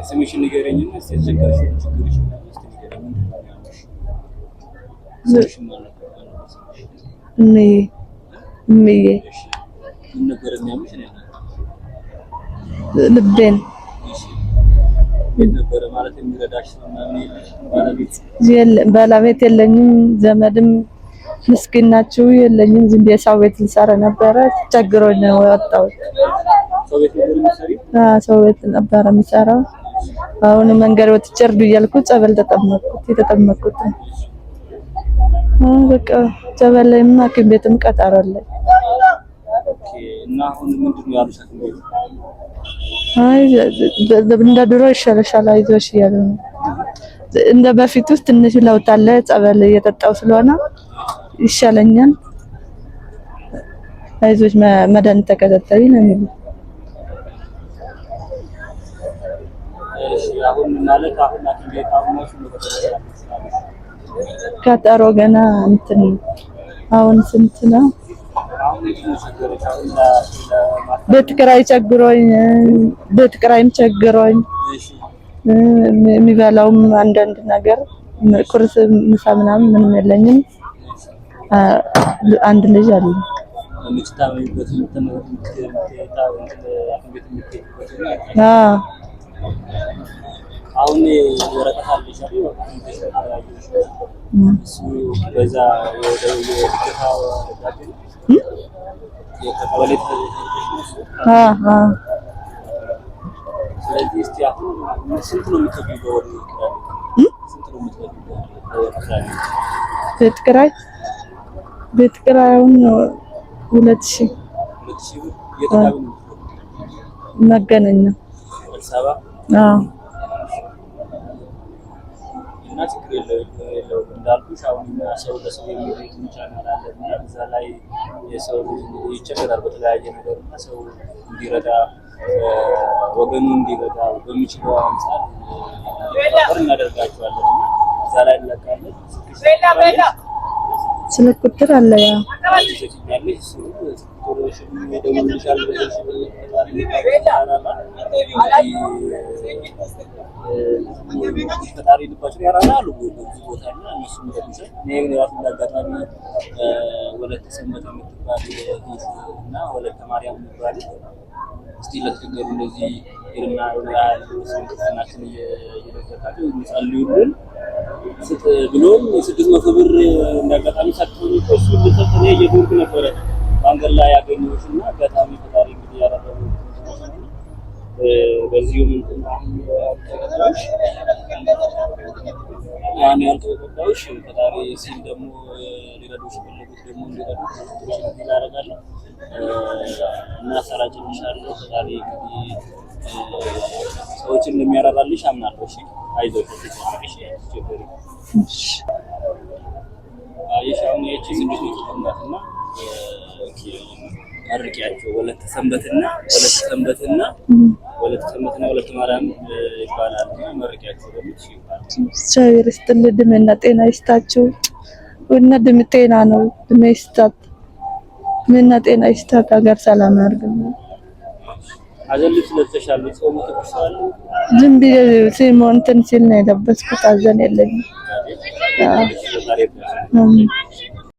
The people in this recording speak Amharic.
ስምሽን ንገረኝና ሲያስቸግርሽ ችግርሽ ነው ልቤን ነበር ማለት የሚረዳሽ ባለቤት የለኝም ዘመድም ምስኪን ናችሁ የለኝም ዝም ብዬ ሰው ቤት ልሰራ ነበረ ቸግሮኝ ነው የወጣሁት ሰው ቤት ነበር የምሰራው አሁን መንገድ ወጥቼ እርዱ እያልኩ ጸበል ተጠመቅኩት በቃ ጸበል ላይም ሐኪም ቤትም ቀጠሮ አለኝ እና አሁን ምንድነው ያሉሽ ሐኪም ቤት አይ እንደ ድሮ ይሻለሻል አይዞሽ እያሉ ነው እንደ በፊቱ ትንሽ ለውጥ አለ ጸበል እየጠጣው ስለሆነ ይሻለኛል አይዞሽ መድኃኒት ተከታተይ ነው የሚሉት እሺ አሁን ማለት አሁን ሐኪም ቤት አሁን ቀጠሮ ገና እንትን አሁን ስንት ነው ቤት ኪራይ ቸግሮኝ ቤት ኪራይም ቸግሮኝ የሚበላውም አንዳንድ ነገር ቁርስ ምሳ ምናምን ምንም የለኝም አንድ ልጅ አለ አሁን ወረቀት አለሽ በዛ ወደ የድጋው የቀበሌ ስለዚህ እስቲ አሁን ስንት ነው የምትከፍይው ስንት ነው የምትከፍይው ቤት ኪራዩን 2000 የታው መገናኛ አዲስ አበባ እና ችግር የለውም እንዳልኩሽ አሁን ሰው ለሰው የሚሄድ ቻናል አለና እዛ ላይ የሰው ይቸገራል በተለያየ ነገር እና ሰው እንዲረዳ ወገኑ እንዲረዳ በሚችለው አንፃር እናደርጋቸዋለን እዛ ላይ እንለቃለን ስለ ቁጥር አለ ያ ፈጣሪ ልባቸው ያራራሉ ቦታና እነሱ እንደዚህ ነው ያለው አጋጣሚ ወለተ ሰንበት የምትባል እና ወለተ ማርያም የምትባል እስቲ ለተገሩ እንደዚህ ይርና ያለ ስንትናችን እየደረካቸው እንጸልዩልን ስጥ ብሎም 600 ብር እንዳጋጣሚ ሰጥቶኝ እሱ ልሰጠኝ እየደወልኩ ነበረ ባንገር ላይ ያገኘሁሽና አጋጣሚ ፈጣሪ እንግዲህ ያራራሉ በዚሁም ተቀጣሽ ያን ያልተቀጣሽ ፈጣሪ ሲል ደግሞ ሊረዱሽፈልጉት ደግሞ እንዲረዱሽ ያደርጋለሁ እና ሰራጭልሻለሁ ፈጣሪ እንግዲህ ሰዎችን እንደሚያራራልሽ አምናለሁ እሺ አይዞሽ እሺ ችግር አይሻውን እቺ ዝንድት ነው አርቂያቸው ወለተ ሰንበትና ወለተ ማርያም ይባላል መርቂያቸው ደግሞ ይባላል እግዚአብሔር ይስጥልኝ እድሜና ጤና ይስጣችሁ እና እድሜ ጤና ነው እድሜ ይስጣት እድሜና ጤና ይስጣት ሀገር ሰላም ያርግልን አዘልሽ ለተሻለ ሰው ተከሳለ ዝም ብዬ ሲሞንተን ሲል ነው የለበስኩት አዘን የለኝም